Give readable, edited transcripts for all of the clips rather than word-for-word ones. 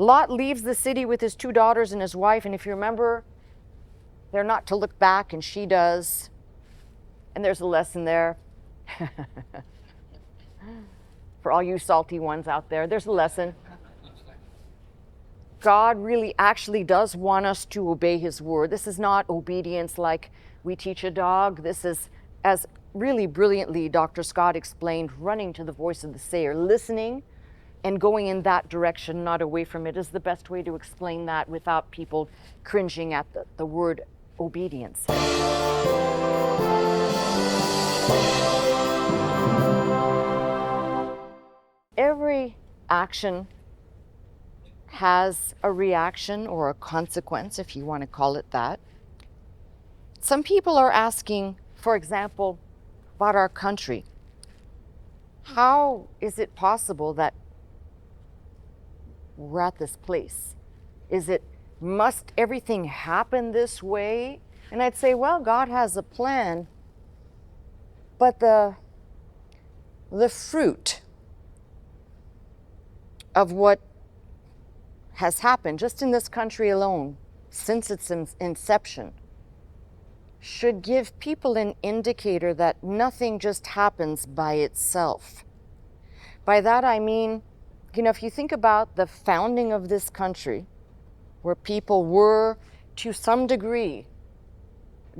Lot leaves the city with his 2 daughters and his wife, and if you remember, they're not to look back, and she does. And there's a lesson there. For all you salty ones out there, there's a lesson. God really actually does want us to obey his word. This is not obedience like we teach a dog. This is, as really brilliantly Dr. Scott explained, running to the voice of the sayer, listening and going in that direction, not away from it, is the best way to explain that without people cringing at the word obedience. Every action has a reaction or a consequence, if you want to call it that. Some people are asking, for example, about our country. How is it possible that we're at this place? Must everything happen this way? And I'd say, well, God has a plan, but the fruit of what has happened just in this country alone since its inception should give people an indicator that nothing just happens by itself. By that I mean, if you think about the founding of this country, where people were to some degree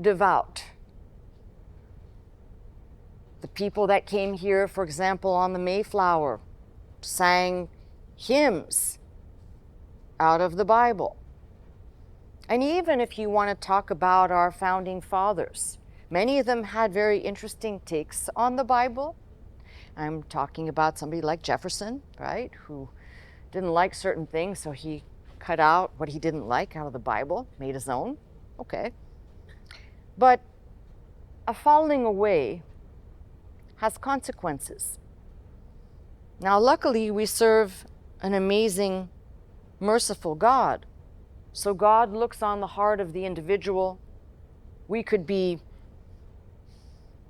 devout. The people that came here, for example, on the Mayflower, sang hymns out of the Bible. And even if you want to talk about our founding fathers, many of them had very interesting takes on the Bible. I'm talking about somebody like Jefferson, right, who didn't like certain things, so he cut out what he didn't like out of the Bible, made his own. Okay. But a falling away has consequences. Now, luckily, we serve an amazing, merciful God. So God looks on the heart of the individual. We could be,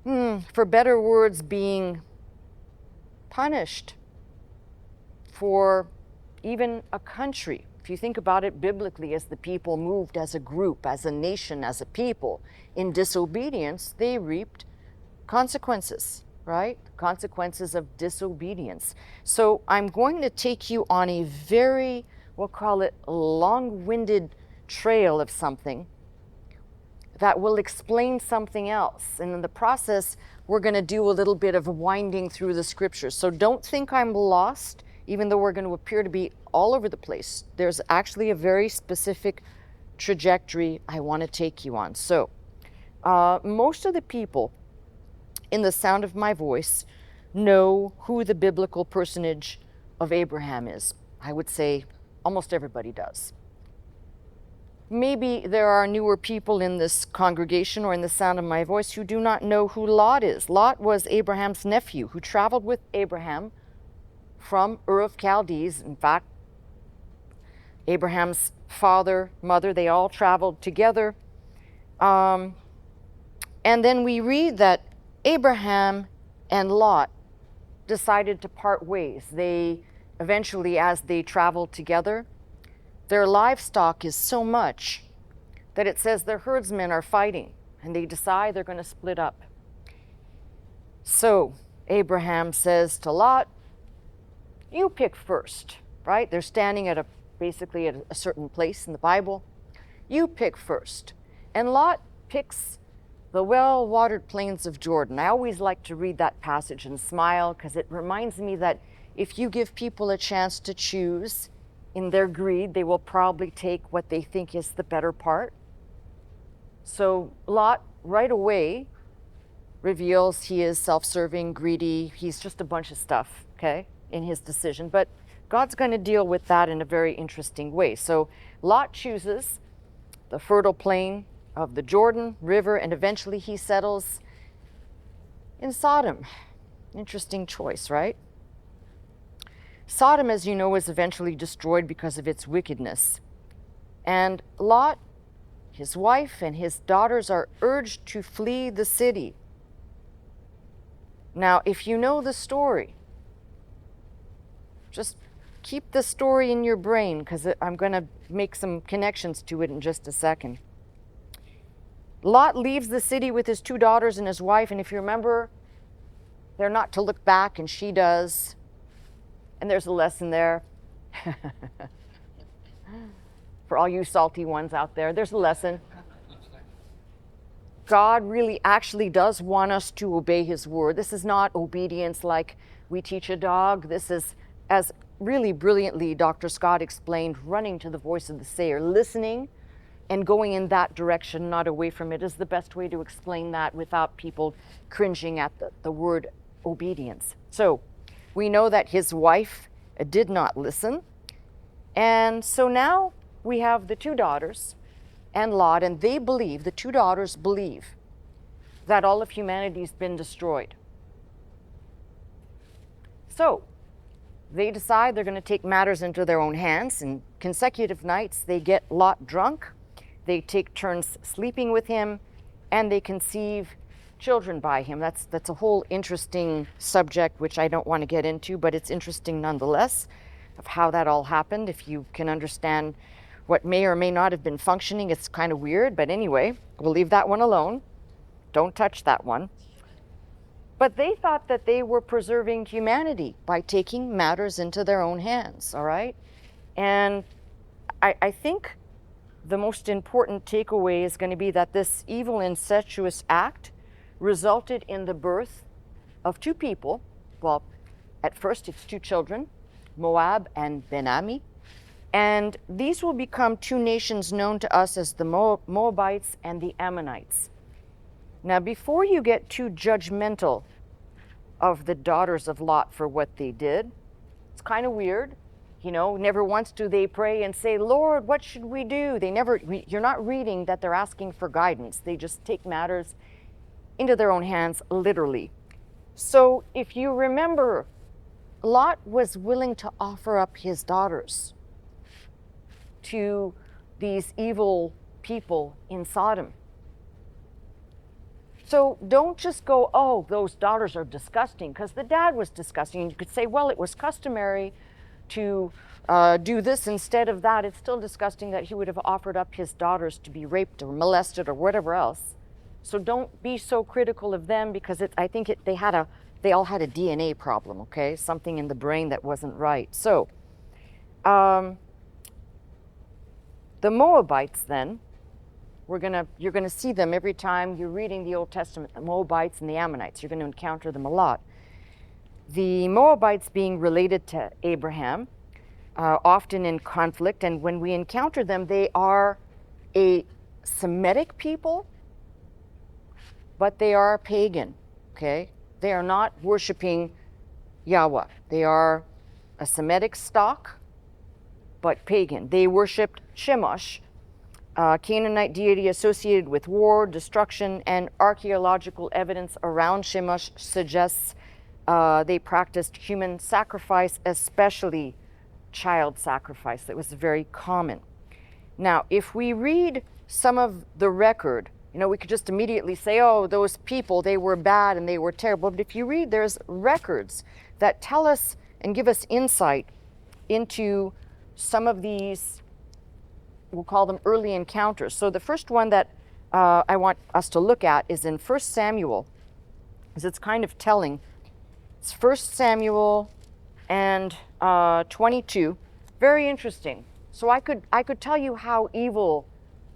for better words, being punished for even a country. If you think about it biblically, as the people moved as a group, as a nation, as a people, in disobedience, they reaped consequences, right? Consequences of disobedience. So I'm going to take you on a very, we'll call it long-winded trail of something that will explain something else. And in the process, we're going to do a little bit of winding through the scriptures. So don't think I'm lost, even though we're going to appear to be all over the place. There's actually a very specific trajectory I want to take you on. So most of the people in the sound of my voice know who the biblical personage of Abraham is. I would say almost everybody does. Maybe there are newer people in this congregation or in the sound of my voice who do not know who Lot is. Lot was Abraham's nephew who traveled with Abraham from Ur of Chaldees. In fact, Abraham's father, mother, they all traveled together. And then we read that Abraham and Lot decided to part ways. They eventually, as they traveled together, their livestock is so much that it says their herdsmen are fighting, and they decide they're going to split up. So Abraham says to Lot, you pick first, right? They're standing at basically at a certain place in the Bible. You pick first. And Lot picks the well-watered plains of Jordan. I always like to read that passage and smile because it reminds me that if you give people a chance to choose, in their greed, they will probably take what they think is the better part. So Lot right away reveals he is self-serving, greedy. He's just a bunch of stuff, okay, in his decision. But God's going to deal with that in a very interesting way. So Lot chooses the fertile plain of the Jordan River, and eventually he settles in Sodom. Interesting choice, right? Sodom, as you know, is eventually destroyed because of its wickedness. And Lot, his wife, and his daughters are urged to flee the city. Now, if you know the story, just keep the story in your brain, because I'm going to make some connections to it in just a second. Lot leaves the city with his 2 daughters and his wife, and if you remember, they're not to look back, and she does. And there's a lesson there. For all you salty ones out there, there's a lesson. God really actually does want us to obey his word. This is not obedience like we teach a dog. This is, as really brilliantly Dr. Scott explained, running to the voice of the sayer, listening and going in that direction, not away from it, is the best way to explain that without people cringing at the word obedience. So we know that his wife did not listen. And so now we have the 2 daughters and Lot, and they believe, the 2 daughters believe, that all of humanity's been destroyed. So they decide they're going to take matters into their own hands. In consecutive nights, they get Lot drunk, they take turns sleeping with him, and they conceive children by him. That's a whole interesting subject, which I don't want to get into, but it's interesting nonetheless, of how that all happened. If you can understand what may or may not have been functioning, it's kind of weird, but anyway, we'll leave that one alone. Don't touch that one. But they thought that they were preserving humanity by taking matters into their own hands, all right? And I think the most important takeaway is going to be that this evil, incestuous act resulted in the birth of 2 people. Well, at first it's 2 children, Moab and Ben-Ami. And these will become 2 nations known to us as the Moabites and the Ammonites. Now, before you get too judgmental of the daughters of Lot for what they did, it's kind of weird. You know, never once do they pray and say, Lord, what should we do? You're not reading that they're asking for guidance. They just take matters into their own hands, literally. So if you remember, Lot was willing to offer up his daughters to these evil people in Sodom. So don't just go, oh, those daughters are disgusting, because the dad was disgusting. And you could say, well, it was customary to do this instead of that. It's still disgusting that he would have offered up his daughters to be raped or molested or whatever else. So don't be so critical of them, because I think they all had a DNA problem, okay? Something in the brain that wasn't right. So the Moabites then, you're gonna see them every time you're reading the Old Testament, the Moabites and the Ammonites. You're going to encounter them a lot. The Moabites being related to Abraham, often in conflict, and when we encounter them, they are a Semitic people, but they are pagan, okay? They are not worshiping Yahweh. They are a Semitic stock, but pagan. They worshipped Chemosh, Canaanite deity associated with war, destruction, and archaeological evidence around Chemosh suggests they practiced human sacrifice, especially child sacrifice. That was very common. Now, if we read some of the record, you know, we could just immediately say, oh, those people, they were bad and they were terrible. But if you read, there's records that tell us and give us insight into some of these, we'll call them early encounters. So the first one that I want us to look at is in 1 Samuel, because it's kind of telling. It's 1 Samuel and 22. Very interesting. So I could tell you how evil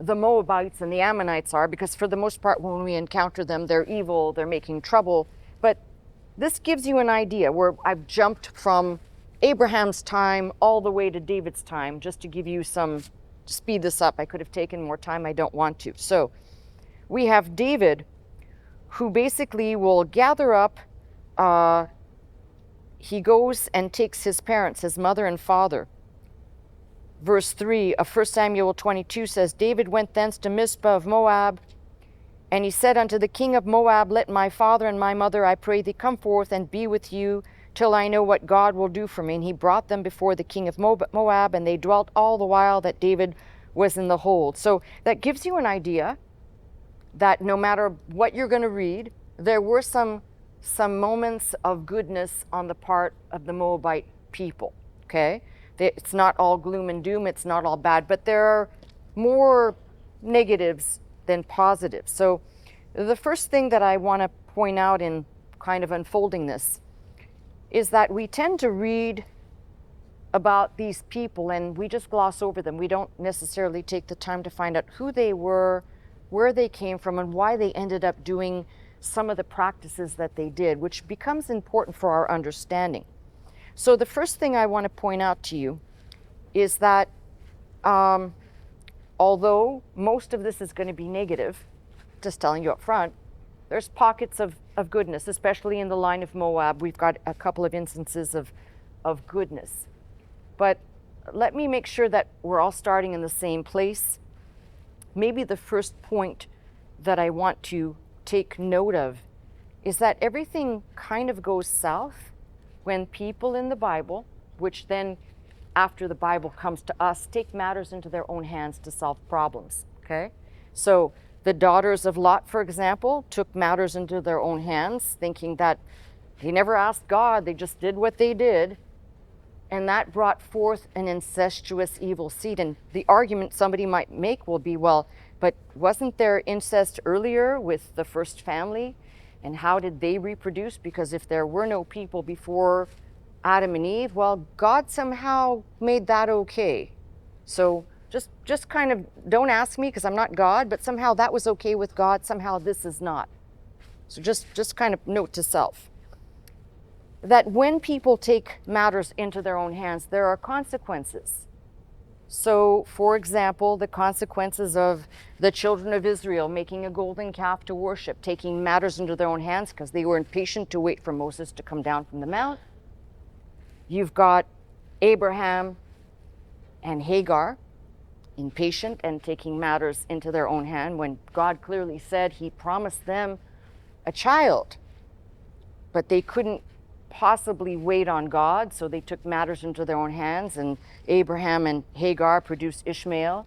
the Moabites and the Ammonites are, because for the most part, when we encounter them, they're evil, they're making trouble. But this gives you an idea where I've jumped from Abraham's time all the way to David's time, just to give you some, speed this up. I could have taken more time, I don't want to. So we have David, who basically will gather up, he goes and takes his parents, his mother and father. Verse 3 of 1 Samuel 22 says, David went thence to Mizpah of Moab, and he said unto the king of Moab, let my father and my mother, I pray thee, come forth and be with you till I know what God will do for me. And he brought them before the king of Moab, and they dwelt all the while that David was in the hold. So that gives you an idea that no matter what you're going to read, there were some moments of goodness on the part of the Moabite people, okay? It's not all gloom and doom, it's not all bad, but there are more negatives than positives. So the first thing that I want to point out in kind of unfolding this is that we tend to read about these people and we just gloss over them. We don't necessarily take the time to find out who they were, where they came from, and why they ended up doing some of the practices that they did, which becomes important for our understanding. So the first thing I want to point out to you is that although most of this is going to be negative, just telling you up front, there's pockets of goodness, especially in the line of Moab. We've got a couple of instances of goodness. But let me make sure that we're all starting in the same place. Maybe the first point that I want to take note of is that everything kind of goes south when people in the Bible, which then after the Bible comes to us, take matters into their own hands to solve problems, okay? So the daughters of Lot, for example, took matters into their own hands, thinking that they never asked God, they just did what they did. And that brought forth an incestuous evil seed. And the argument somebody might make will be, well, but wasn't there incest earlier with the first family? And how did they reproduce? Because if there were no people before Adam and Eve, well, God somehow made that okay. So just kind of, don't ask me because I'm not God, but somehow that was okay with God, somehow this is not. So just kind of note to self that when people take matters into their own hands, there are consequences. So, for example, the consequences of the children of Israel making a golden calf to worship, taking matters into their own hands because they were impatient to wait for Moses to come down from the mount. You've got Abraham and Hagar, impatient and taking matters into their own hand when God clearly said he promised them a child, but they couldn't possibly wait on God, so they took matters into their own hands, and Abraham and Hagar produced Ishmael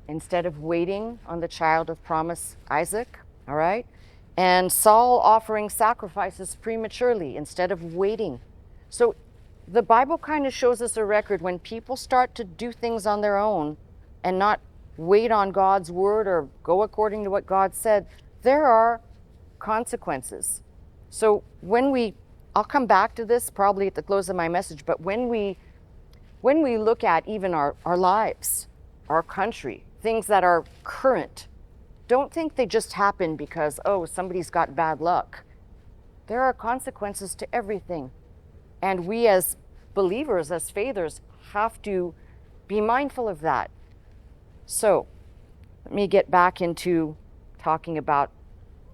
instead of waiting on the child of promise, Isaac, all right? And Saul offering sacrifices prematurely instead of waiting. So the Bible kind of shows us a record when people start to do things on their own and not wait on God's word or go according to what God said, there are consequences. So I'll come back to this probably at the close of my message, but when we look at even our lives, our country, things that are current, don't think they just happen because, oh, somebody's got bad luck. There are consequences to everything. And we as believers, as faithers, have to be mindful of that. So let me get back into talking about,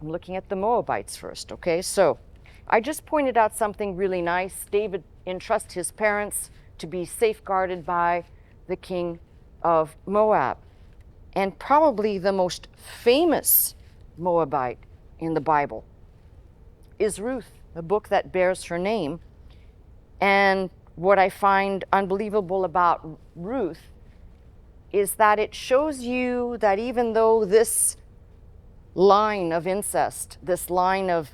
I'm looking at the Moabites first, okay? So I just pointed out something really nice. David entrusts his parents to be safeguarded by the king of Moab. And probably the most famous Moabite in the Bible is Ruth, the book that bears her name. And what I find unbelievable about Ruth is that it shows you that even though this line of incest, this line of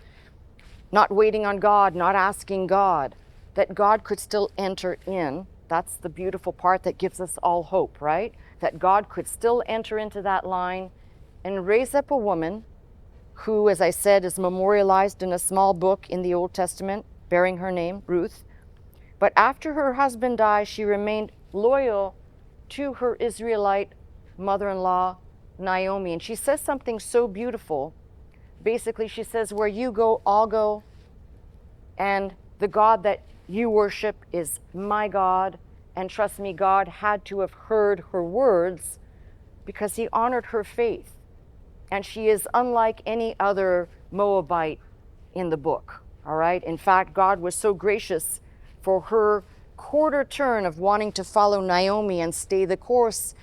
not waiting on God, not asking God, that God could still enter in. That's the beautiful part that gives us all hope, right? That God could still enter into that line and raise up a woman who, as I said, is memorialized in a small book in the Old Testament bearing her name, Ruth. But after her husband died, she remained loyal to her Israelite mother-in-law, Naomi. And she says something so beautiful. Basically, she says, where you go, I'll go. And the God that you worship is my God. And trust me, God had to have heard her words because he honored her faith. And she is unlike any other Moabite in the book, all right? In fact, God was so gracious for her quarter turn of wanting to follow Naomi and stay the course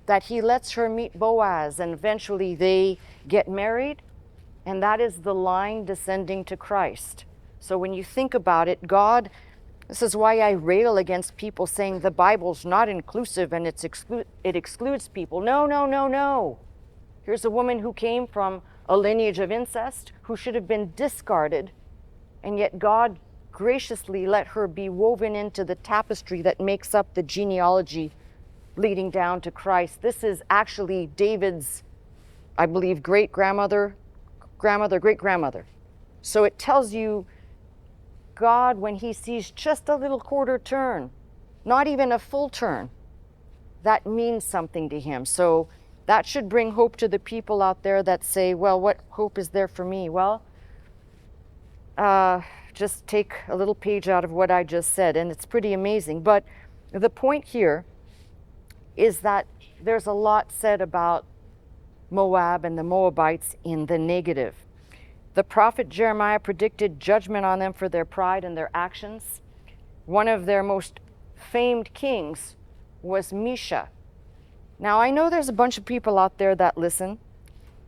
that he lets her meet Boaz, and eventually they get married. And that is the line descending to Christ. So when you think about it, God, this is why I rail against people saying the Bible's not inclusive and it excludes people. No, no, no, no. Here's a woman who came from a lineage of incest, who should have been discarded, and yet God graciously let her be woven into the tapestry that makes up the genealogy leading down to Christ. This is actually David's, I believe, great-grandmother, great-grandmother. So it tells you God, when he sees just a little quarter turn, not even a full turn, that means something to him. So that should bring hope to the people out there that say, well, what hope is there for me? Well, just take a little page out of what I just said, and it's pretty amazing. But the point here is that there's a lot said about Moab and the Moabites in the negative. The prophet Jeremiah predicted judgment on them for their pride and their actions. One of their most famed kings was Mesha. Now, I know there's a bunch of people out there that listen,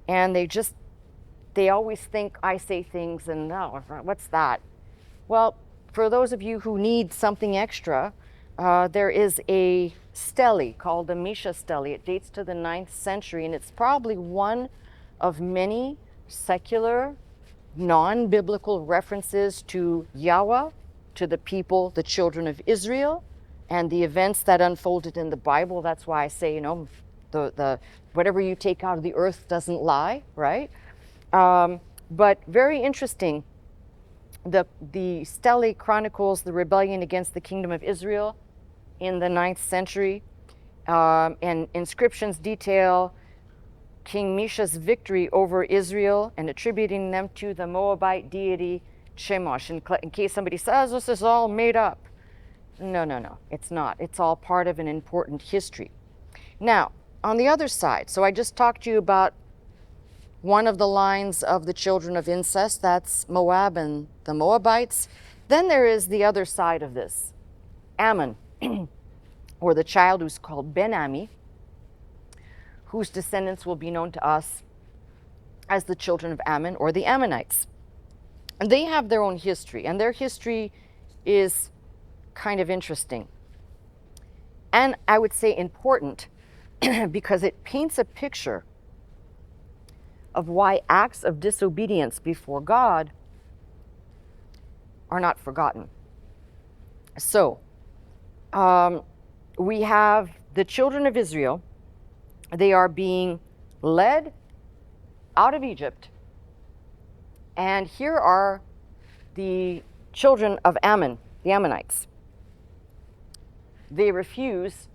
and they always think I say things and, oh, what's that? Well, for those of you who need something extra, there is a stele called the Mesha stele. It dates to the 9th century, and it's probably one of many secular, non-biblical references to Yahweh, to the people, the children of Israel, and the events that unfolded in the Bible. That's why I say, the whatever you take out of the earth doesn't lie, right? But very interesting. The stele chronicles the rebellion against the kingdom of Israel in the 9th century, and inscriptions detail King Mesha's victory over Israel and attributing them to the Moabite deity Chemosh. In case somebody says this is all made up. No, it's not. It's all part of an important history. Now, on the other side, so I just talked to you about one of the lines of the children of incest, that's Moab and the Moabites. Then there is the other side of this, Ammon, or the child who's called Ben-Ami, whose descendants will be known to us as the children of Ammon or the Ammonites. And they have their own history, and their history is kind of interesting. And I would say important because it paints a picture of why acts of disobedience before God are not forgotten. So, we have the children of Israel. They are being led out of Egypt. And here are the children of Ammon, the Ammonites. They refuse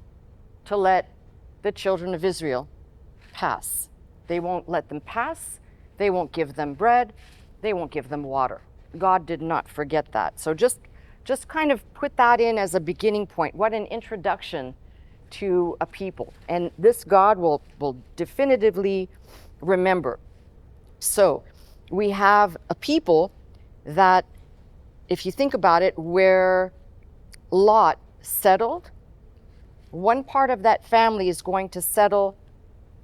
to let the children of Israel pass. They won't let them pass. They won't give them bread. They won't give them water. God did not forget that. So just kind of put that in as a beginning point. What an introduction to a people. And this God will definitively remember. So we have a people that, if you think about it, where Lot settled, one part of that family is going to settle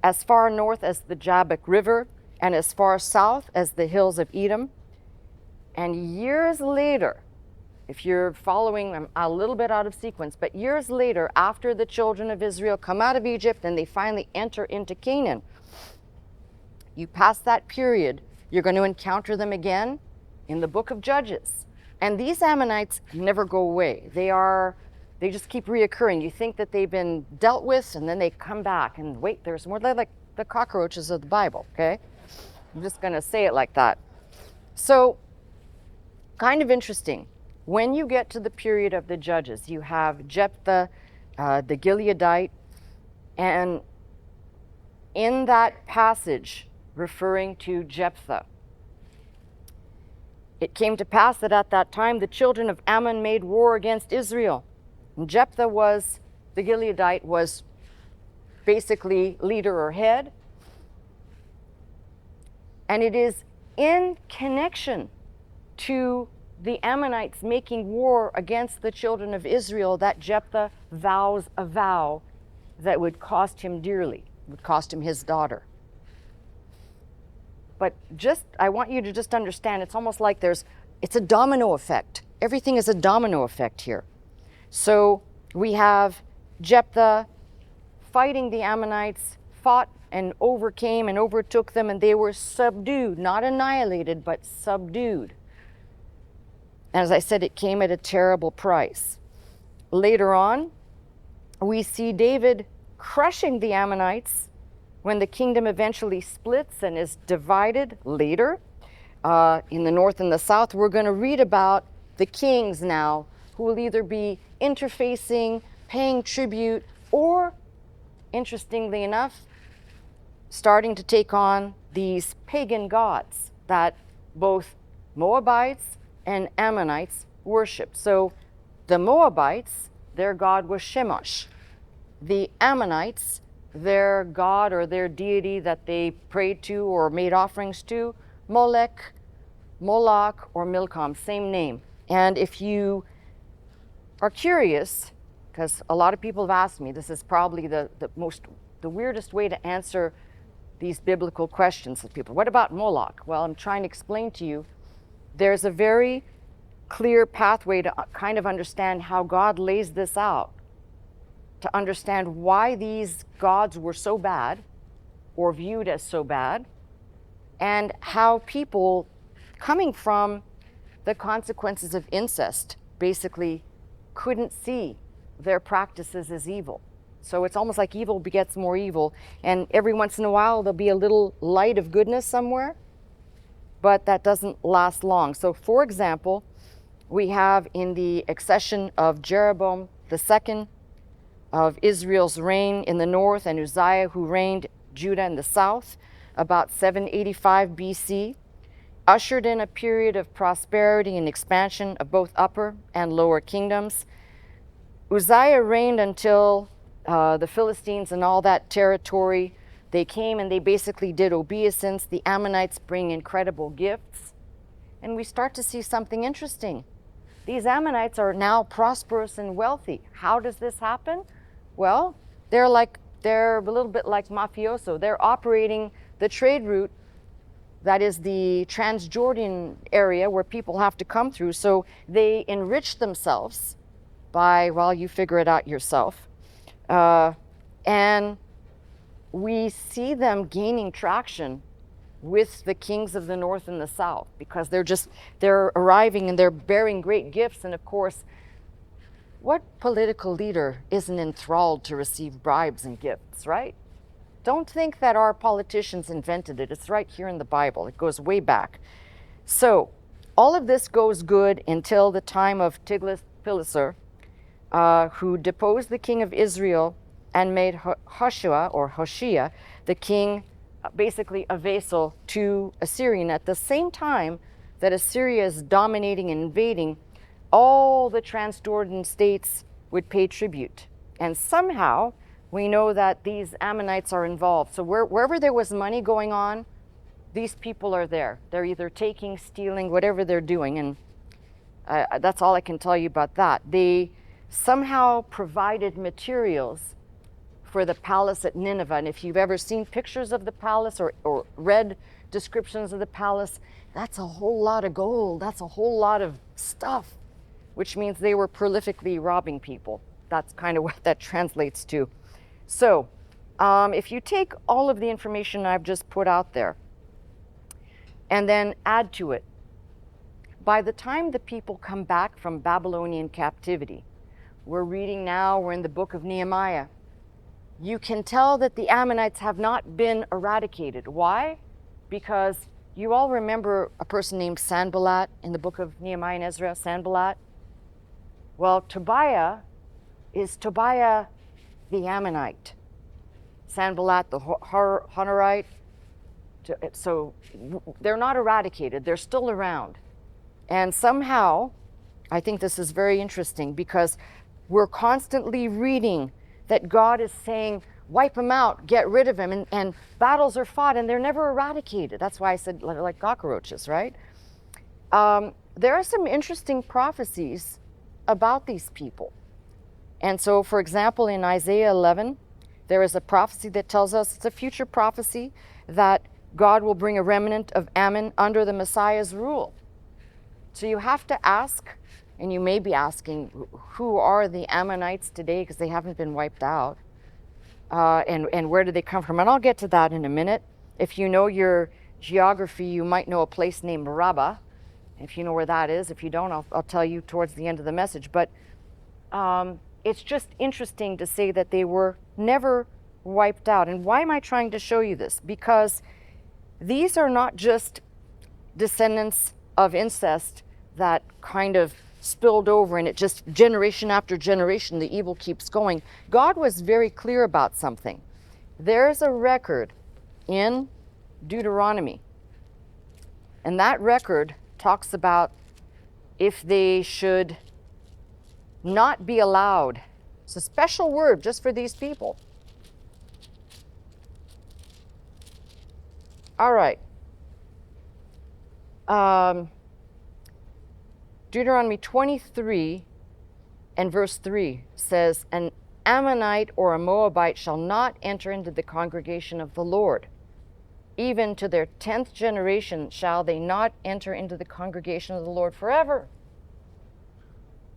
as far north as the Jabbok River and as far south as the hills of Edom. And years later, if you're following, I'm a little bit out of sequence, but years later, after the children of Israel come out of Egypt and they finally enter into Canaan, you pass that period, you're going to encounter them again in the book of Judges. And these Ammonites never go away. They just keep reoccurring. You think that they've been dealt with, and then they come back. And wait, there's more. They're like the cockroaches of the Bible, okay? I'm just going to say it like that. So, kind of interesting. When you get to the period of the Judges, you have Jephthah, the Gileadite, and in that passage referring to Jephthah, it came to pass that at that time the children of Ammon made war against Israel. And Jephthah the Gileadite was basically leader or head. And it is in connection to the Ammonites making war against the children of Israel that Jephthah vows a vow that would cost him dearly, would cost him his daughter. But I want you to just understand, it's almost like it's a domino effect. Everything is a domino effect here. So we have Jephthah fighting the Ammonites, fought and overcame and overtook them, and they were subdued, not annihilated, but subdued. And as I said, it came at a terrible price. Later on, we see David crushing the Ammonites when the kingdom eventually splits and is divided later in the north and the south. We're going to read about the kings now who will either be interfacing, paying tribute, or, interestingly enough, starting to take on these pagan gods that both Moabites and Ammonites worshiped. So the Moabites, their god was Shemosh. The Ammonites, their god or their deity that they prayed to or made offerings to, Molech, Moloch, or Milcom, same name. And if you are curious, because a lot of people have asked me, this is probably the weirdest way to answer these biblical questions of people. What about Moloch? Well, I'm trying to explain to you, there's a very clear pathway to kind of understand how God lays this out, to understand why these gods were so bad or viewed as so bad, and how people coming from the consequences of incest basically couldn't see their practices as evil. So it's almost like evil begets more evil, and every once in a while there'll be a little light of goodness somewhere, but that doesn't last long. So for example, we have in the accession of Jeroboam II of Israel's reign in the north, and Uzziah, who reigned Judah in the south, about 785 BC, ushered in a period of prosperity and expansion of both upper and lower kingdoms. Uzziah reigned until the Philistines and all that territory, they came and they basically did obeisance. The Ammonites bring incredible gifts. And we start to see something interesting. These Ammonites are now prosperous and wealthy. How does this happen? Well, they're a little bit like mafioso. They're operating the trade route that is the Transjordan area where people have to come through. So they enrich themselves by, well, you figure it out yourself. And we see them gaining traction with the kings of the north and the south because they're arriving and they're bearing great gifts. And of course, what political leader isn't enthralled to receive bribes and gifts, right? Don't think that our politicians invented it. It's right here in the Bible. It goes way back. So all of this goes good until the time of Tiglath-Pileser, who deposed the king of Israel and made Hoshea, the king, basically a vassal to Assyria. At the same time that Assyria is dominating and invading, all the Transjordan states would pay tribute. And somehow we know that these Ammonites are involved. So wherever there was money going on, these people are there. They're either taking, stealing, whatever they're doing. And that's all I can tell you about that. They somehow provided materials for the palace at Nineveh. And if you've ever seen pictures of the palace or read descriptions of the palace, that's a whole lot of gold. That's a whole lot of stuff, which means they were prolifically robbing people. That's kind of what that translates to. So if you take all of the information I've just put out there and then add to it, by the time the people come back from Babylonian captivity, we're in the book of Nehemiah, you can tell that the Ammonites have not been eradicated. Why? Because you all remember a person named Sanballat in the book of Nehemiah and Ezra, Sanballat? Well, Tobiah is Tobiah the Ammonite. Sanballat the Honorite. So they're not eradicated, they're still around. And somehow, I think this is very interesting because we're constantly reading that God is saying, wipe him out, get rid of him, and battles are fought and they're never eradicated. That's why I said like cockroaches, right? There are some interesting prophecies about these people. And so, for example, in Isaiah 11, there is a prophecy that tells us, it's a future prophecy, that God will bring a remnant of Ammon under the Messiah's rule. So you have to ask, and you may be asking, who are the Ammonites today, because they haven't been wiped out, and where do they come from? And I'll get to that in a minute. If you know your geography, you might know a place named Rabbah If you know where that is, if you don't, I'll tell you towards the end of the message. But it's just interesting to say that they were never wiped out. And why am I trying to show you this? Because these are not just descendants of incest that kind of spilled over and it just generation after generation, the evil keeps going. God was very clear about something. There's a record in Deuteronomy, and that record talks about if they should not be allowed. It's a special word just for these people. All right. Deuteronomy 23 and verse 3 says, an Ammonite or a Moabite shall not enter into the congregation of the Lord. Even to their 10th generation shall they not enter into the congregation of the Lord forever.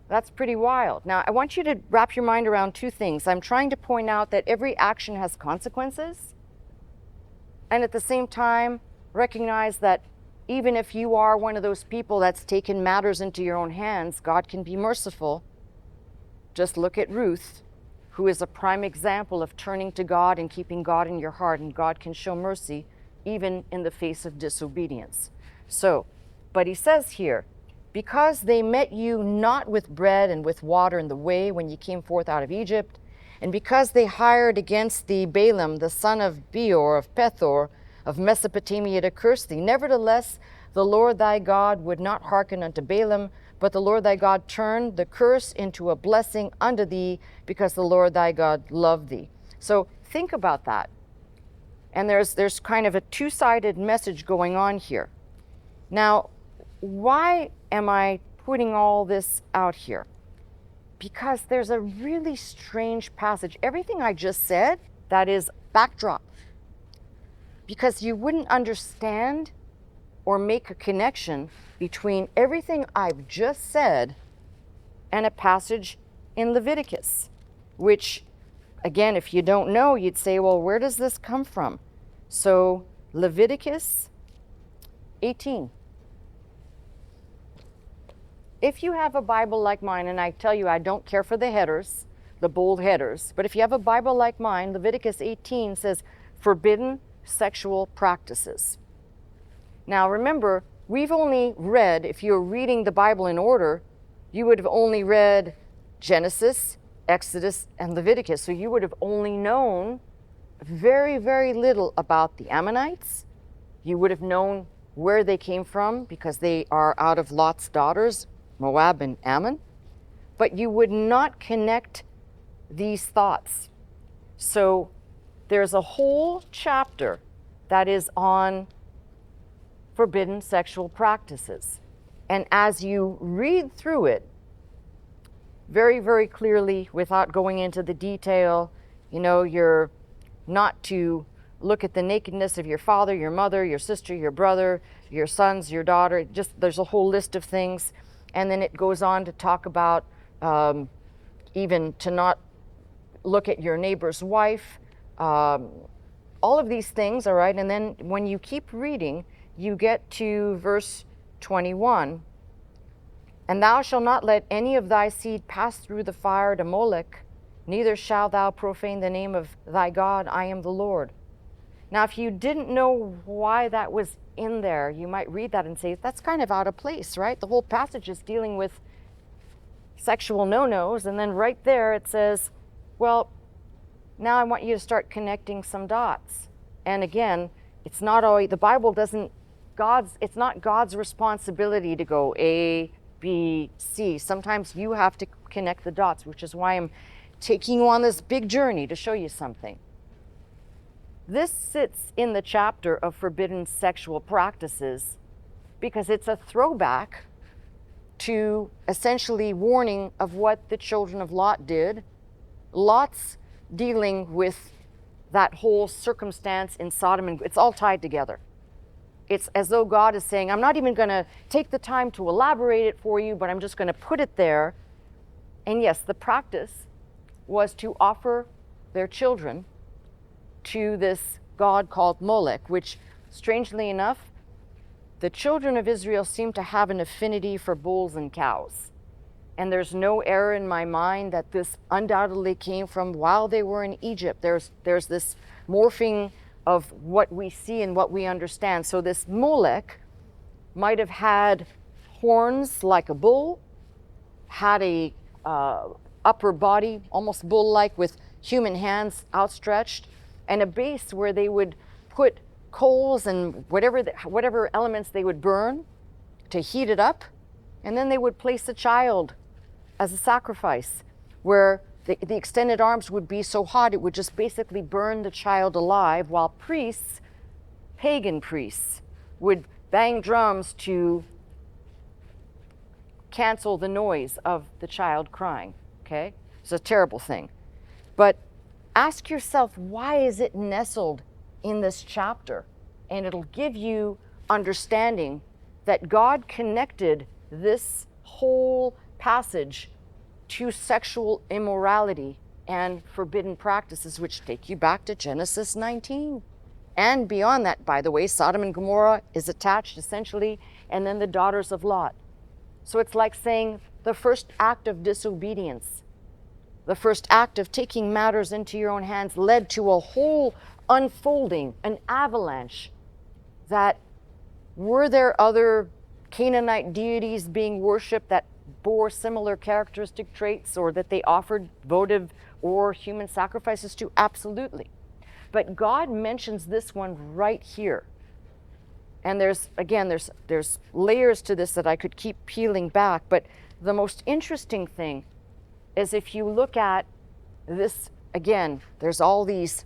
That's pretty wild. Now, I want you to wrap your mind around two things. I'm trying to point out that every action has consequences, and at the same time, recognize that even if you are one of those people that's taken matters into your own hands, God can be merciful. Just look at Ruth, who is a prime example of turning to God and keeping God in your heart, and God can show mercy even in the face of disobedience. So, but he says here, because they met you not with bread and with water in the way when you came forth out of Egypt, and because they hired against thee Balaam, the son of Beor of Pethor of Mesopotamia, to curse thee, nevertheless the Lord thy God would not hearken unto Balaam, but the Lord thy God turned the curse into a blessing unto thee, because the Lord thy God loved thee. So think about that. And there's kind of a two-sided message going on here. Now, why am I putting all this out here? Because there's a really strange passage. Everything I just said, that is backdrop. Because you wouldn't understand or make a connection between everything I've just said and a passage in Leviticus, which, again, if you don't know, you'd say, well, where does this come from? So Leviticus 18. If you have a Bible like mine, and I tell you, I don't care for the headers, the bold headers, but if you have a Bible like mine, Leviticus 18 says, forbidden sexual practices. Now remember, we've only read, if you're reading the Bible in order, you would have only read Genesis, Exodus, and Leviticus. So you would have only known very, very little about the Ammonites. You would have known where they came from because they are out of Lot's daughters, Moab and Ammon. But you would not connect these thoughts. So there's a whole chapter that is on forbidden sexual practices. And as you read through it, very, very clearly, without going into the detail, you're not to look at the nakedness of your father, your mother, your sister, your brother, your sons, your daughter. Just there's a whole list of things. And then it goes on to talk about even to not look at your neighbor's wife, all of these things, all right? And then when you keep reading, you get to verse 21. And thou shalt not let any of thy seed pass through the fire to Molech, neither shalt thou profane the name of thy God. I am the Lord. Now, if you didn't know why that was in there, you might read that and say, that's kind of out of place, right? The whole passage is dealing with sexual no-nos, and then right there it says, well, now I want you to start connecting some dots. And again, it's not always, the Bible doesn't, it's not God's responsibility to go A, B, C. Sometimes you have to connect the dots, which is why I'm taking you on this big journey to show you something. This sits in the chapter of forbidden sexual practices because it's a throwback to essentially warning of what the children of Lot did. Lot's dealing with that whole circumstance in Sodom and it's all tied together. It's as though God is saying, I'm not even going to take the time to elaborate it for you, but I'm just going to put it there. And yes, the practice was to offer their children to this god called Molech, which, strangely enough, the children of Israel seem to have an affinity for bulls and cows. And there's no error in my mind that this undoubtedly came from while they were in Egypt. There's this morphing of what we see and what we understand. So this Molech might have had horns like a bull, had a upper body, almost bull-like, with human hands outstretched, and a base where they would put coals and whatever elements they would burn to heat it up, and then they would place a child as a sacrifice, where the extended arms would be so hot it would just basically burn the child alive, while priests, pagan priests, would bang drums to cancel the noise of the child crying. Okay? It's a terrible thing. But ask yourself, why is it nestled in this chapter? And it'll give you understanding that God connected this whole passage to sexual immorality and forbidden practices, which take you back to Genesis 19. And beyond that, by the way, Sodom and Gomorrah is attached essentially, and then the daughters of Lot. So it's like saying the first act of disobedience, the first act of taking matters into your own hands, led to a whole unfolding, an avalanche, that were there other Canaanite deities being worshipped that bore similar characteristic traits, or that they offered votive or human sacrifices to? Absolutely. But God mentions this one right here. And there's layers to this that I could keep peeling back, but the most interesting thing is if you look at this, again, there's all these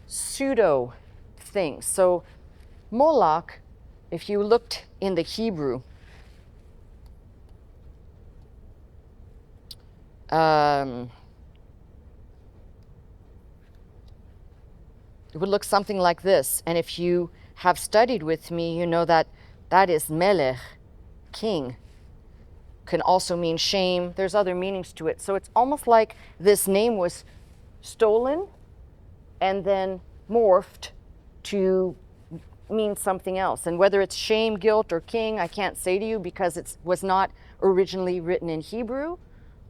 pseudo things. So Moloch, if you looked in the Hebrew, it would look something like this. And if you have studied with me, you know that that is melech, king. Can also mean shame. There's other meanings to it. So it's almost like this name was stolen and then morphed to mean something else. And whether it's shame, guilt, or king, I can't say to you, because it was not originally written in Hebrew,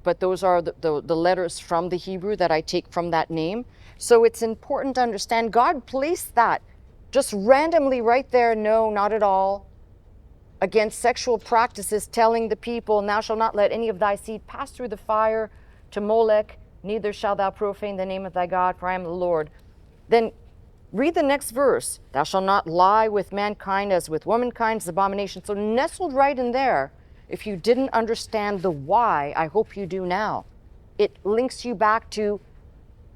but those are the letters from the Hebrew that I take from that name. So it's important to understand God placed that just randomly right there. No, not at all. Against sexual practices, telling the people, thou shalt not let any of thy seed pass through the fire to Molech, neither shalt thou profane the name of thy God, for I am the Lord. Then read the next verse. Thou shalt not lie with mankind as with womankind, is abomination. So nestled right in there, if you didn't understand the why, I hope you do now. It links you back to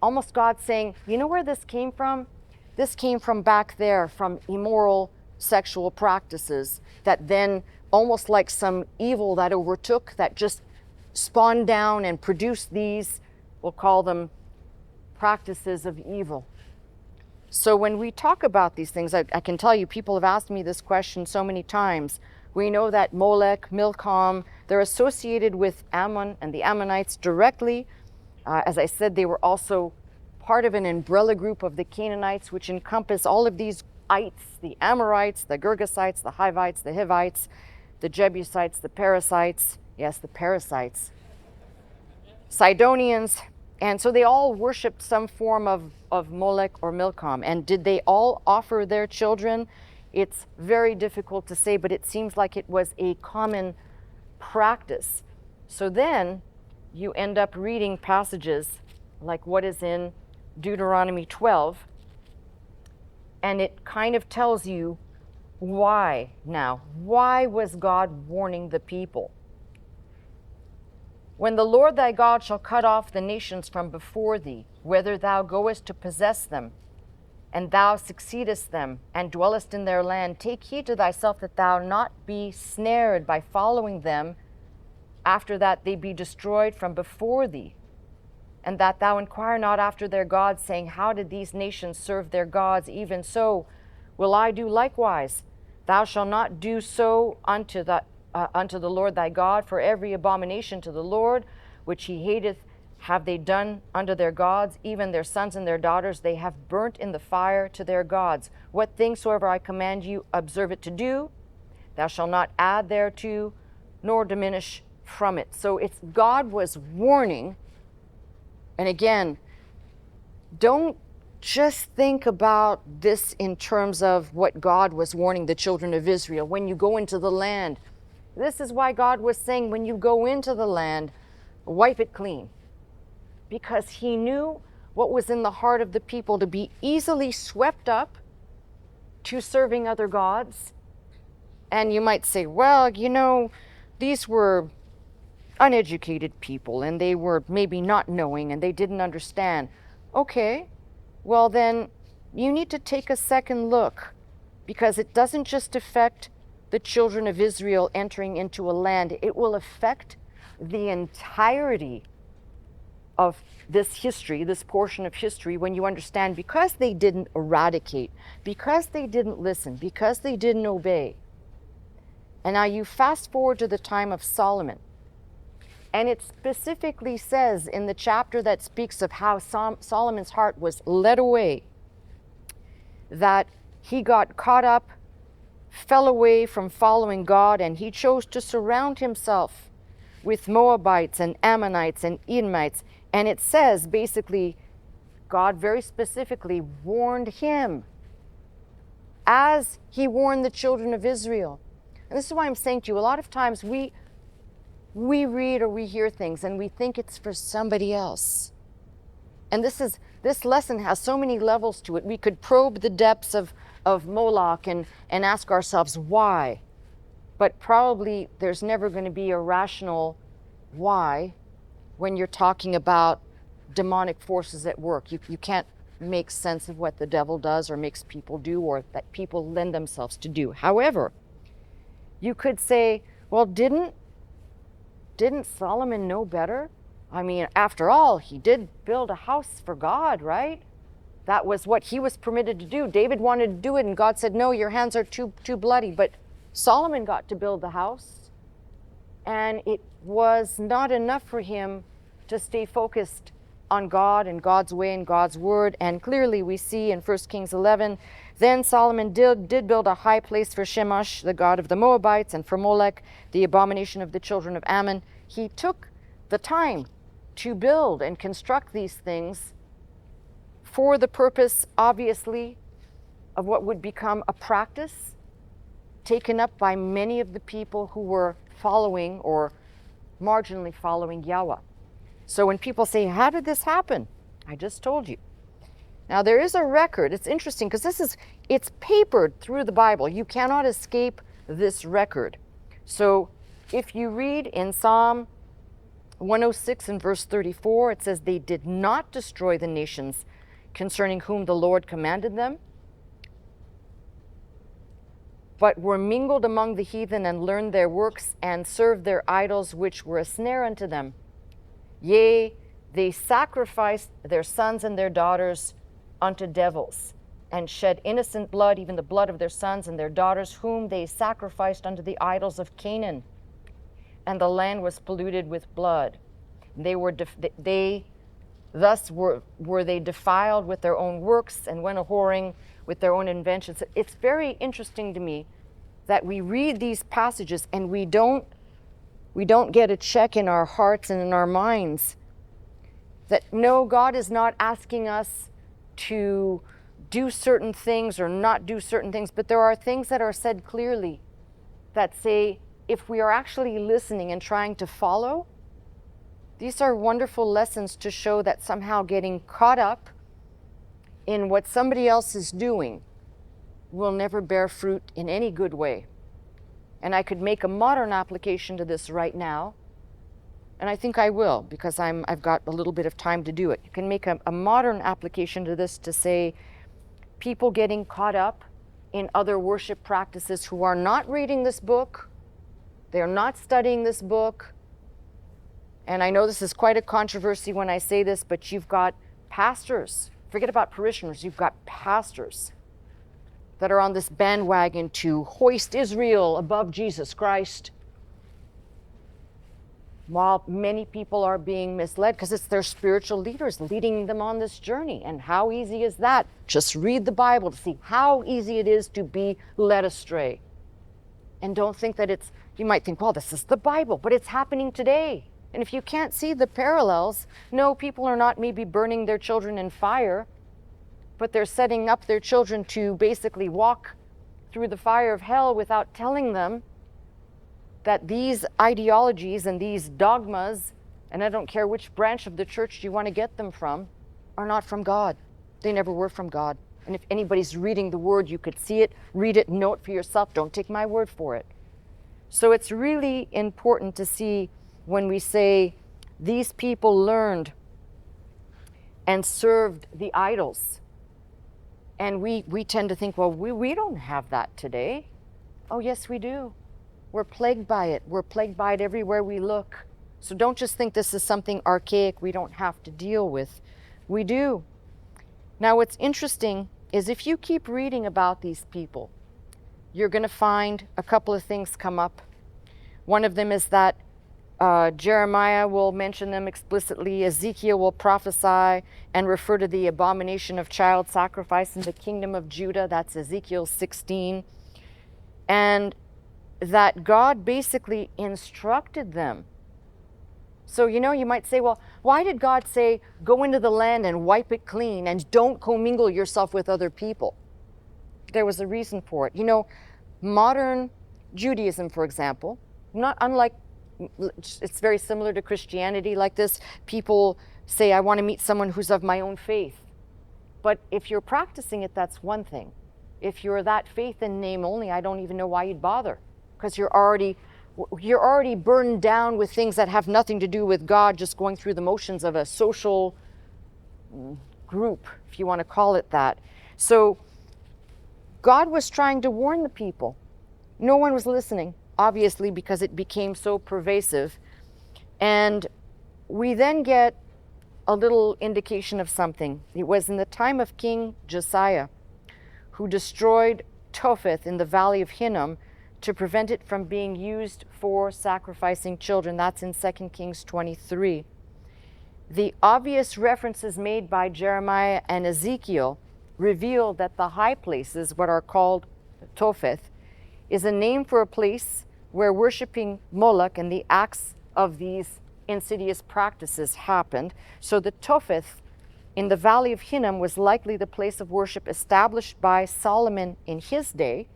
almost God saying, you know where this came from? This came from back there, from immoral sexual practices that then, almost like some evil that overtook, that just spawned down and produced these, we'll call them practices of evil. So when we talk about these things, I can tell you, people have asked me this question so many times. We know that Molech, Milcom, they're associated with Ammon and the Ammonites directly. As I said, they were also part of an umbrella group of the Canaanites, which encompass all of these ites, the Amorites, the Girgasites, the Hivites, the Hivites, the Jebusites, the Perizzites, yes, the Perizzites, Sidonians. And so they all worshipped some form of Molech or Milcom. And did they all offer their children? It's very difficult to say, but it seems like it was a common practice. So then you end up reading passages like what is in Deuteronomy 12, and it kind of tells you why now. Why was God warning the people? When the Lord thy God shall cut off the nations from before thee, whither thou goest to possess them, and thou succeedest them, and dwellest in their land, take heed to thyself that thou not be snared by following them, after that they be destroyed from before thee, and that thou inquire not after their gods, saying, how did these nations serve their gods? Even so will I do likewise. Thou shalt not do so unto the Lord thy God, for every abomination to the Lord which he hateth have they done unto their gods, even their sons and their daughters they have burnt in the fire to their gods. What things soever I command you, observe it to do, Thou shalt not add thereto, nor diminish from it. So it's God was warning. And again, don't just think about this in terms of what God was warning the children of Israel. When you go into the land, this is why God was saying, when you go into the land, wipe it clean. Because he knew what was in the heart of the people, to be easily swept up to serving other gods. And you might say, well, you know, these were uneducated people and they were maybe not knowing and they didn't understand. Okay, well then you need to take a second look, because it doesn't just affect the children of Israel entering into a land, it will affect the entirety of this history, this portion of history, when you understand, because they didn't eradicate, because they didn't listen, because they didn't obey. And now you fast forward to the time of Solomon. And it specifically says in the chapter that speaks of how Solomon's heart was led away, that he got caught up, fell away from following God, and he chose to surround himself with Moabites and Ammonites and Edomites. And it says basically, God very specifically warned him as he warned the children of Israel. And this is why I'm saying to you, a lot of times we read or we hear things and we think it's for somebody else. And this lesson has so many levels to it. We could probe the depths of Moloch and ask ourselves why. But probably there's never going to be a rational why when you're talking about demonic forces at work. You can't make sense of what the devil does or makes people do, or that people lend themselves to do. However, you could say, well, didn't Solomon know better? I mean, after all, he did build a house for God, right? That was what he was permitted to do. David wanted to do it, and God said, no, your hands are too bloody. But Solomon got to build the house, and it was not enough for him to stay focused on God and God's way and God's word. And clearly we see in 1 Kings 11, then Solomon did build a high place for Shemash, the god of the Moabites, and for Molech, the abomination of the children of Ammon. He took the time to build and construct these things for the purpose, obviously, of what would become a practice taken up by many of the people who were following or marginally following Yahweh. So when people say, how did this happen? I just told you. Now there is a record. It's interesting because it's papered through the Bible. You cannot escape this record. So if you read in Psalm 106 and verse 34, it says, they did not destroy the nations concerning whom the Lord commanded them, but were mingled among the heathen and learned their works and served their idols, which were a snare unto them. Yea, they sacrificed their sons and their daughters unto devils, and shed innocent blood, even the blood of their sons and their daughters, whom they sacrificed unto the idols of Canaan. And the land was polluted with blood. Thus were they defiled with their own works, and went a-whoring with their own inventions. It's very interesting to me that we read these passages and we don't get a check in our hearts and in our minds that no, God is not asking us to do certain things or not do certain things, but there are things that are said clearly that say, if we are actually listening and trying to follow, these are wonderful lessons to show that somehow getting caught up in what somebody else is doing will never bear fruit in any good way. And I could make a modern application to this right now, and I think I will, because I've got a little bit of time to do it. You can make a modern application to this to say people getting caught up in other worship practices who are not reading this book, they're not studying this book. And I know this is quite a controversy when I say this, but you've got pastors, forget about parishioners, you've got pastors that are on this bandwagon to hoist Israel above Jesus Christ, while many people are being misled because it's their spiritual leaders leading them on this journey. And how easy is that? Just read the Bible to see how easy it is to be led astray. And don't think that you might think, well, this is the Bible, but it's happening today. And if you can't see the parallels, no, people are not maybe burning their children in fire, but they're setting up their children to basically walk through the fire of hell without telling them that these ideologies and these dogmas, and I don't care which branch of the church you want to get them from, are not from God. They never were from God. And if anybody's reading the word, you could see it, read it, know it for yourself. Don't take my word for it. So it's really important to see when we say these people learned and served the idols. And we tend to think, well, we don't have that today. Oh, yes, we do. We're plagued by it. We're plagued by it everywhere we look. So don't just think this is something archaic we don't have to deal with. We do. Now, what's interesting is if you keep reading about these people, you're going to find a couple of things come up. One of them is that Jeremiah will mention them explicitly. Ezekiel will prophesy and refer to the abomination of child sacrifice in the kingdom of Judah. That's Ezekiel 16. And that God basically instructed them. So, you might say, well, why did God say, go into the land and wipe it clean and don't commingle yourself with other people? There was a reason for it. Modern Judaism, for example, not unlike, it's very similar to Christianity like this. People say, I want to meet someone who's of my own faith. But if you're practicing it, that's one thing. If you're that faith in name only, I don't even know why you'd bother, because you're already burned down with things that have nothing to do with God, just going through the motions of a social group, if you want to call it that. So God was trying to warn the people. No one was listening, obviously, because it became so pervasive. And we then get a little indication of something. It was in the time of King Josiah, who destroyed Topheth in the valley of Hinnom to prevent it from being used for sacrificing children. That's in 2 Kings 23. The obvious references made by Jeremiah and Ezekiel reveal that the high places, what are called Topheth, is a name for a place where worshiping Moloch and the acts of these insidious practices happened. So the Topheth in the valley of Hinnom was likely the place of worship established by Solomon in his day.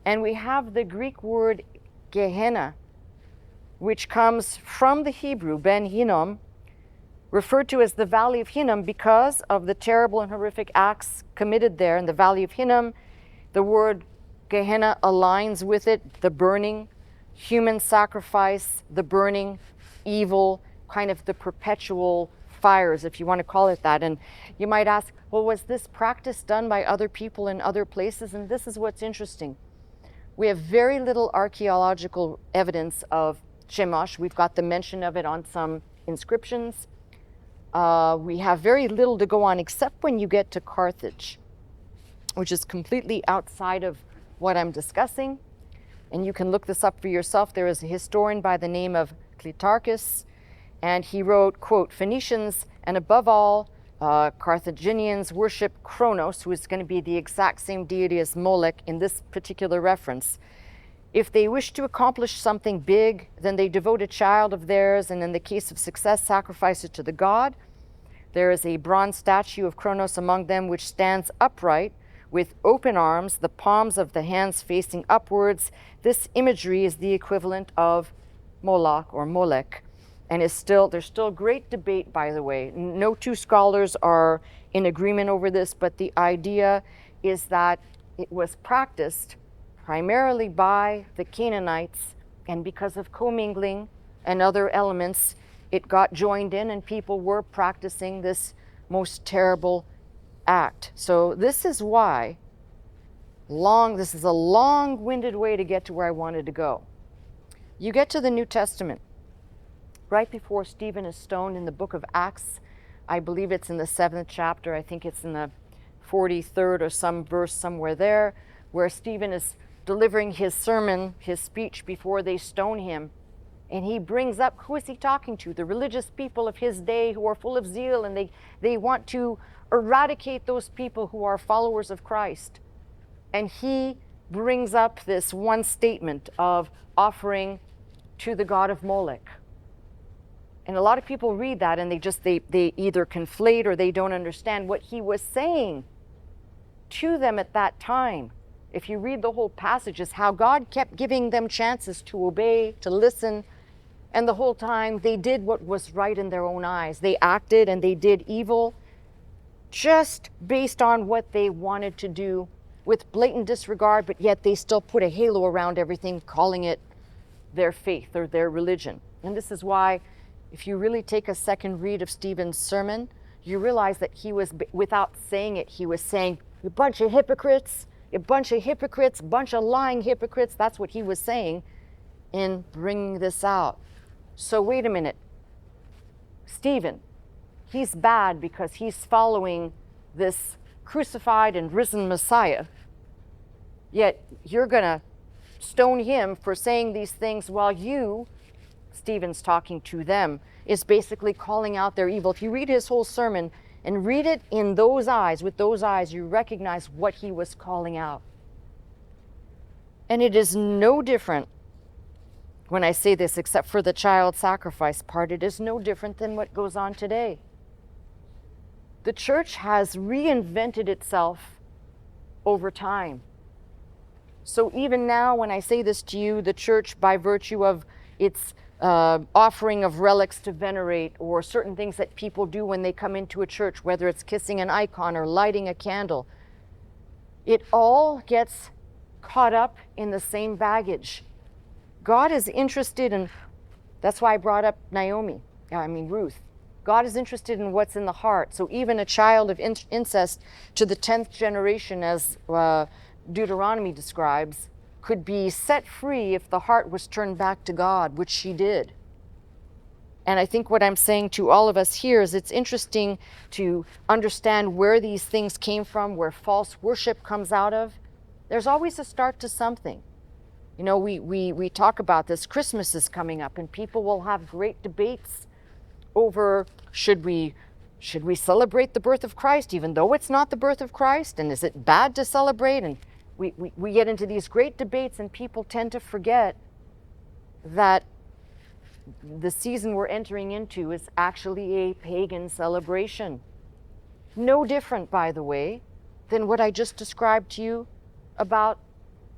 And we have the Greek word Gehenna, which comes from the Hebrew Ben Hinnom, referred to as the Valley of Hinnom because of the terrible and horrific acts committed there in the Valley of Hinnom. The word Gehenna aligns with it, the burning, human sacrifice, the burning, evil, kind of the perpetual fires, if you want to call it that. And you might ask, well, was this practice done by other people in other places? And this is what's interesting. We have very little archaeological evidence of Chemosh. We've got the mention of it on some inscriptions. We have very little to go on except when you get to Carthage, which is completely outside of what I'm discussing. And you can look this up for yourself. There is a historian by the name of Clitarchus, and he wrote, quote, Phoenicians and above all Carthaginians worship Kronos, who is going to be the exact same deity as Molech in this particular reference. If they wish to accomplish something big, then they devote a child of theirs, and in the case of success, sacrifice it to the god. There is a bronze statue of Kronos among them, which stands upright with open arms, the palms of the hands facing upwards. This imagery is the equivalent of Moloch or Molech. And there's still great debate, by the way. No two scholars are in agreement over this, but the idea is that it was practiced primarily by the Canaanites, and because of commingling and other elements, it got joined in and people were practicing this most terrible act. So this is why this is a long-winded way to get to where I wanted to go. You get to the New Testament. Right before Stephen is stoned in the book of Acts, I believe it's in the 7th chapter, I think it's in the 43rd or some verse somewhere there, where Stephen is delivering his sermon, his speech before they stone him. And he brings up, who is he talking to? The religious people of his day who are full of zeal, and they want to eradicate those people who are followers of Christ. And he brings up this one statement of offering to the god of Molech. And a lot of people read that and they either conflate or they don't understand what he was saying to them at that time. If you read the whole passage, is how God kept giving them chances to obey, to listen, and the whole time they did what was right in their own eyes. They acted and they did evil just based on what they wanted to do with blatant disregard, but yet they still put a halo around everything, calling it their faith or their religion. And this is why, if you really take a second read of Stephen's sermon, you realize that he was, without saying it, he was saying, "You bunch of hypocrites, you bunch of hypocrites, bunch of lying hypocrites." That's what he was saying in bringing this out. So wait a minute. Stephen, he's bad because he's following this crucified and risen Messiah. Yet you're going to stone him for saying these things while you, Stephen's talking to them, is basically calling out their evil. If you read his whole sermon and read it in those eyes, with those eyes, you recognize what he was calling out. And it is no different when I say this, except for the child sacrifice part, it is no different than what goes on today. The church has reinvented itself over time. So even now, when I say this to you, the church, by virtue of its offering of relics to venerate, or certain things that people do when they come into a church, whether it's kissing an icon or lighting a candle, it all gets caught up in the same baggage. God is interested in, that's why I brought up Ruth. God is interested in what's in the heart. So even a child of incest to the 10th generation, as Deuteronomy describes, could be set free if the heart was turned back to God, which she did. And I think what I'm saying to all of us here is it's interesting to understand where these things came from, where false worship comes out of. There's always a start to something. You know, we talk about this. Christmas is coming up, and people will have great debates over should we celebrate the birth of Christ even though it's not the birth of Christ, and is it bad to celebrate? And we get into these great debates, and people tend to forget that the season we're entering into is actually a pagan celebration. No different, by the way, than what I just described to you about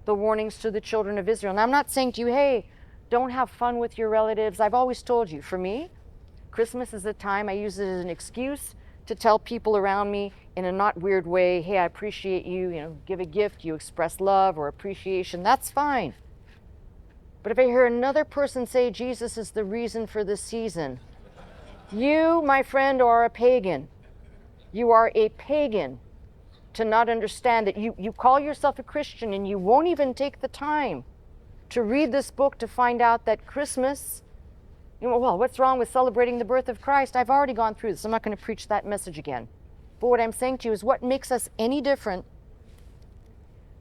the warnings to the children of Israel. And I'm not saying to you, hey, don't have fun with your relatives. I've always told you, for me, Christmas is a time I use it as an excuse to tell people around me in a not weird way, hey, I appreciate you, give a gift, you express love or appreciation, that's fine. But if I hear another person say Jesus is the reason for this season, you, my friend, are a pagan. You are a pagan to not understand that you call yourself a Christian and you won't even take the time to read this book to find out that Christmas, well, what's wrong with celebrating the birth of Christ? I've already gone through this. I'm not going to preach that message again. But what I'm saying to you is what makes us any different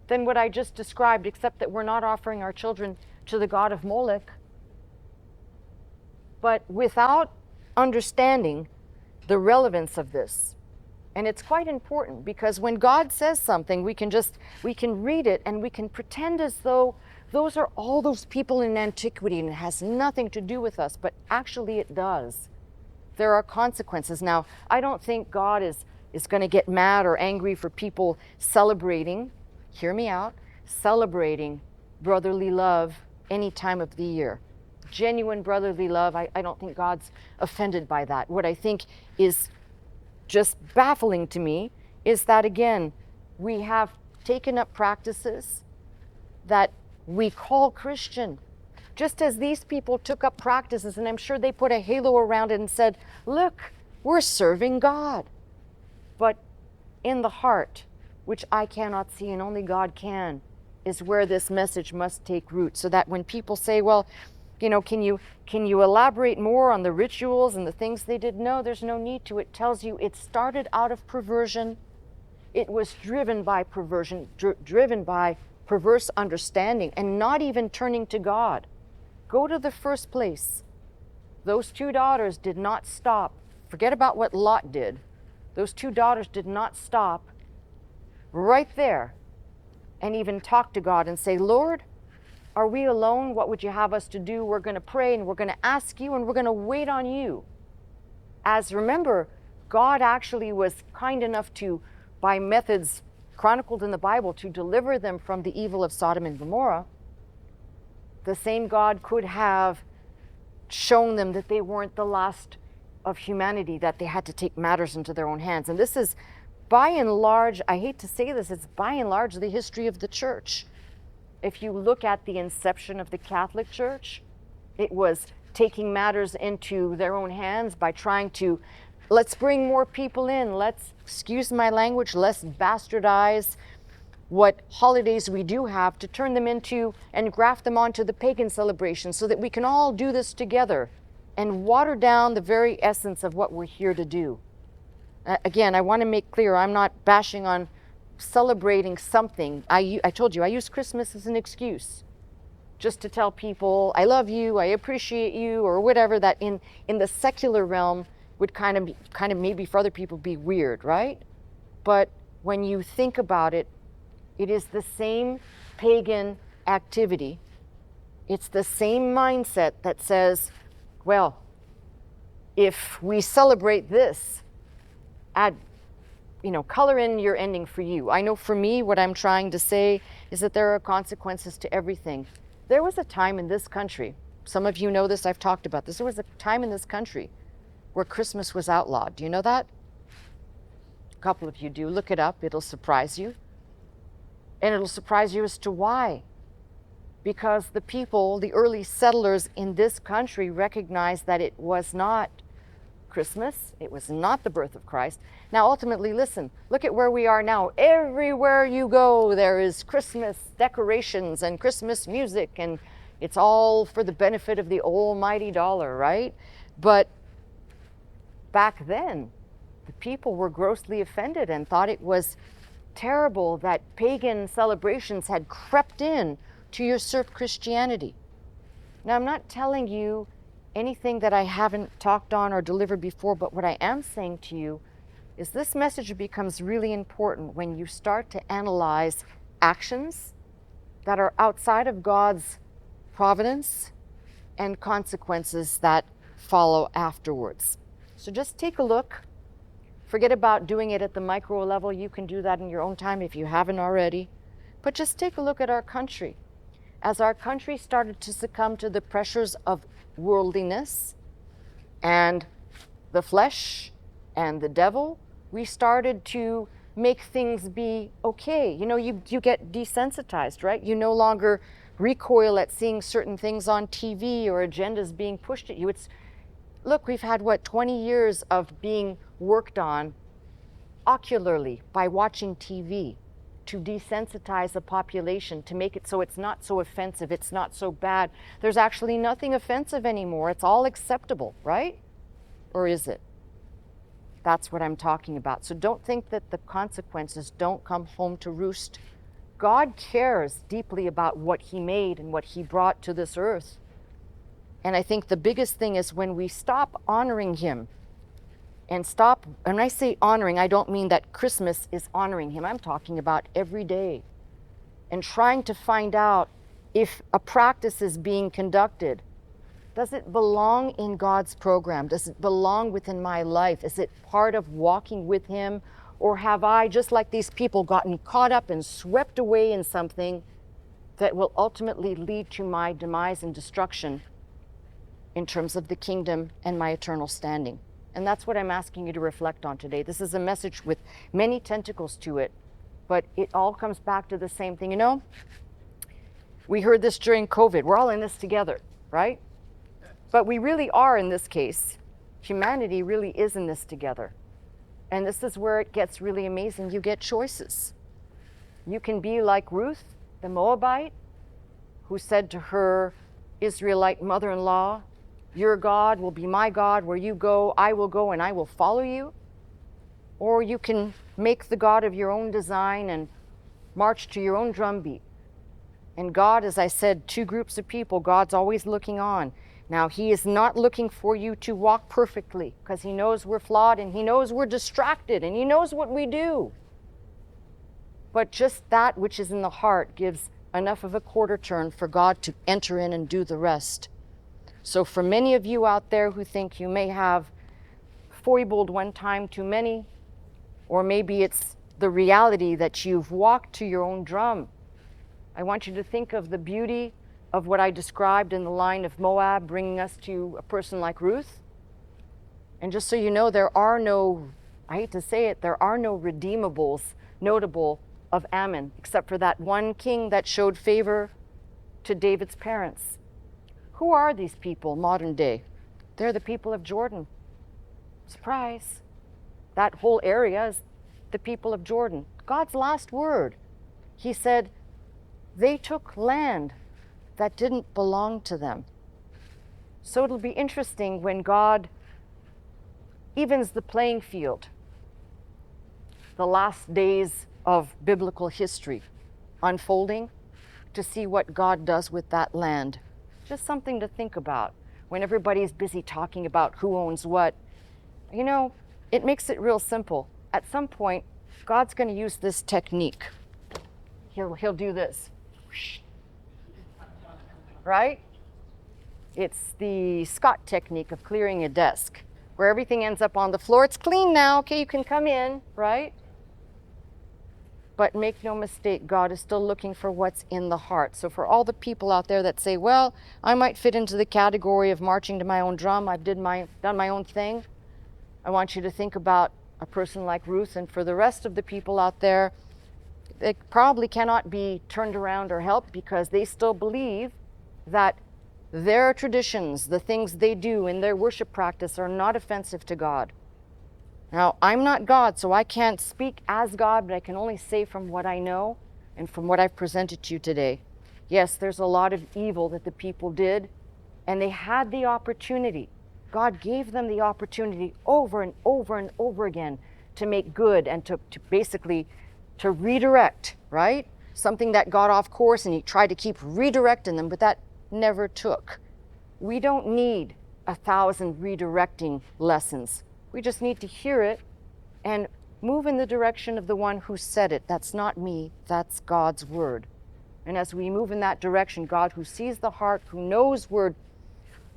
than what I just described, except that we're not offering our children to the god of Molech. But without understanding the relevance of this, and it's quite important, because when God says something, we can read it and we can pretend as though those are all those people in antiquity and it has nothing to do with us, but actually it does. There are consequences. Now, I don't think God is going to get mad or angry for people celebrating, hear me out, celebrating brotherly love any time of the year. Genuine brotherly love, I don't think God's offended by that. What I think is just baffling to me is that, again, we have taken up practices that we call Christian, just as these people took up practices, and I'm sure they put a halo around it and said, look, we're serving God. But in the heart, which I cannot see and only God can, is where this message must take root, so that when people say, well, can you elaborate more on the rituals and the things they did? No, there's no need to. It tells you it started out of perversion. It was driven by perversion, driven by perverse understanding, and not even turning to God. Go to the first place. Those two daughters did not stop. Forget about what Lot did. Those two daughters did not stop right there and even talk to God and say, Lord, are we alone? What would you have us to do? We're going to pray and we're going to ask you and we're going to wait on you. As remember, God actually was kind enough to, by methods chronicled in the Bible, to deliver them from the evil of Sodom and Gomorrah. The same God could have shown them that they weren't the last of humanity, that they had to take matters into their own hands. And this is, by and large, I hate to say this, it's by and large the history of the church. If you look at the inception of the Catholic Church, it was taking matters into their own hands by trying to, let's bring more people in, let's, excuse my language, let's bastardize what holidays we do have to turn them into and graft them onto the pagan celebrations so that we can all do this together and water down the very essence of what we're here to do. Again, I want to make clear, I'm not bashing on celebrating something. I told you, I use Christmas as an excuse just to tell people, I love you, I appreciate you, or whatever, that in the secular realm would kind of maybe for other people be weird, right? But when you think about it, it is the same pagan activity. It's the same mindset that says, well, if we celebrate this, add, color in your ending for you. I know for me, what I'm trying to say is that there are consequences to everything. There was a time in this country, some of you know this, I've talked about this, there was a time in this country where Christmas was outlawed. Do you know that? A couple of you do. Look it up, it'll surprise you. And it'll surprise you as to why. Because the people, the early settlers in this country, recognized that it was not Christmas, it was not the birth of Christ. Now ultimately, listen, look at where we are now. Everywhere you go, there is Christmas decorations and Christmas music, and it's all for the benefit of the almighty dollar, right? But back then, the people were grossly offended and thought it was terrible that pagan celebrations had crept in to usurp Christianity. Now, I'm not telling you anything that I haven't talked on or delivered before, but what I am saying to you is this message becomes really important when you start to analyze actions that are outside of God's providence and consequences that follow afterwards. So just take a look. Forget about doing it at the micro level. You can do that in your own time if you haven't already. But just take a look at our country. As our country started to succumb to the pressures of worldliness and the flesh and the devil, we started to make things be okay. You get desensitized, right? You no longer recoil at seeing certain things on TV or agendas being pushed at you. Look, we've had, 20 years of being worked on ocularly by watching TV to desensitize the population, to make it so it's not so offensive, it's not so bad. There's actually nothing offensive anymore. It's all acceptable, right? Or is it? That's what I'm talking about. So don't think that the consequences don't come home to roost. God cares deeply about what He made and what He brought to this earth. And I think the biggest thing is when we stop honoring Him and stop, when I say honoring, I don't mean that Christmas is honoring Him. I'm talking about every day. And trying to find out if a practice is being conducted. Does it belong in God's program? Does it belong within my life? Is it part of walking with Him? Or have I, just like these people, gotten caught up and swept away in something that will ultimately lead to my demise and destruction in terms of the kingdom and my eternal standing? And that's what I'm asking you to reflect on today. This is a message with many tentacles to it, but it all comes back to the same thing. We heard this during COVID. We're all in this together, right? But we really are in this case. Humanity really is in this together. And this is where it gets really amazing. You get choices. You can be like Ruth, the Moabite, who said to her Israelite mother-in-law, your God will be my God. Where you go, I will go, and I will follow you. Or you can make the God of your own design and march to your own drumbeat. And God, as I said, two groups of people, God's always looking on. Now, He is not looking for you to walk perfectly, because He knows we're flawed, and He knows we're distracted, and He knows what we do. but just that which is in the heart gives enough of a quarter turn for God to enter in and do the rest. So for many of you out there who think you may have foibled one time too many, or maybe it's the reality that you've walked to your own drum, I want you to think of the beauty of what I described in the line of Moab, bringing us to a person like Ruth. And just so you know, there are no, I hate to say it, there are no redeemables notable of Ammon, except for that one king that showed favor to David's parents. Who are these people modern day? They're the people of Jordan. Surprise. That whole area is the people of Jordan. God's last word. He said, they took land that didn't belong to them. So it'll be interesting when God evens the playing field, the last days of biblical history unfolding, to see what God does with that land. Just something to think about when everybody's busy talking about who owns what. You know, it makes it real simple. At some point, God's going to use this technique. He'll do this. Right? It's the Scott technique of clearing a desk, where everything ends up on the floor. It's clean now. Okay, you can come in, right? But make no mistake, God is still looking for what's in the heart. So for all the people out there that say, well, I might fit into the category of marching to my own drum, I've done my own thing, I want you to think about a person like Ruth. And for the rest of the people out there, they probably cannot be turned around or helped, because they still believe that their traditions, the things they do in their worship practice, are not offensive to God. Now, I'm not God, so I can't speak as God, but I can only say from what I know and from what I've presented to you today. Yes, there's a lot of evil that the people did, and they had the opportunity. God gave them the opportunity over and over and over again to make good and to basically to redirect, right? Something that got off course, and he tried to keep redirecting them, but that never took. We don't need 1,000 redirecting lessons. We just need to hear it and move in the direction of the one who said it. That's not me, that's God's word. And as we move in that direction, God, who sees the heart, who knows we're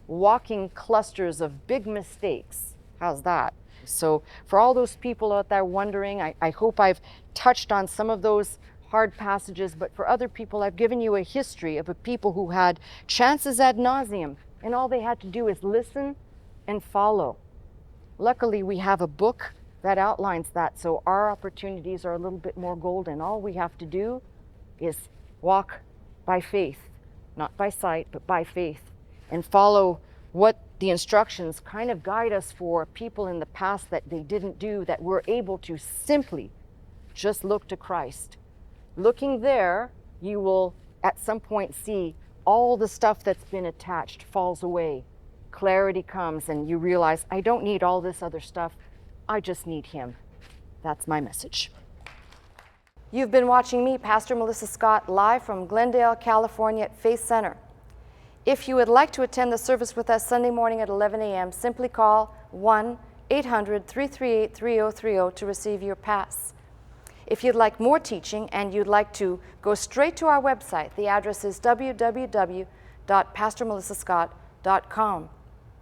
walking clusters of big mistakes. How's that? So for all those people out there wondering, I hope I've touched on some of those hard passages, but for other people, I've given you a history of a people who had chances ad nauseum, and all they had to do is listen and follow. Luckily, we have a book that outlines that, so our opportunities are a little bit more golden. All we have to do is walk by faith, not by sight, but by faith, and follow what the instructions kind of guide us for people in the past that they didn't do, that we're able to simply just look to Christ. Looking there, you will at some point see all the stuff that's been attached falls away. Clarity comes, and you realize, I don't need all this other stuff. I just need him. That's my message. You've been watching me, Pastor Melissa Scott, live from Glendale, California at Faith Center. If you would like to attend the service with us Sunday morning at 11 a.m., simply call 1-800-338-3030 to receive your pass. If you'd like more teaching and you'd like to go straight to our website, the address is www.pastormelissascott.com.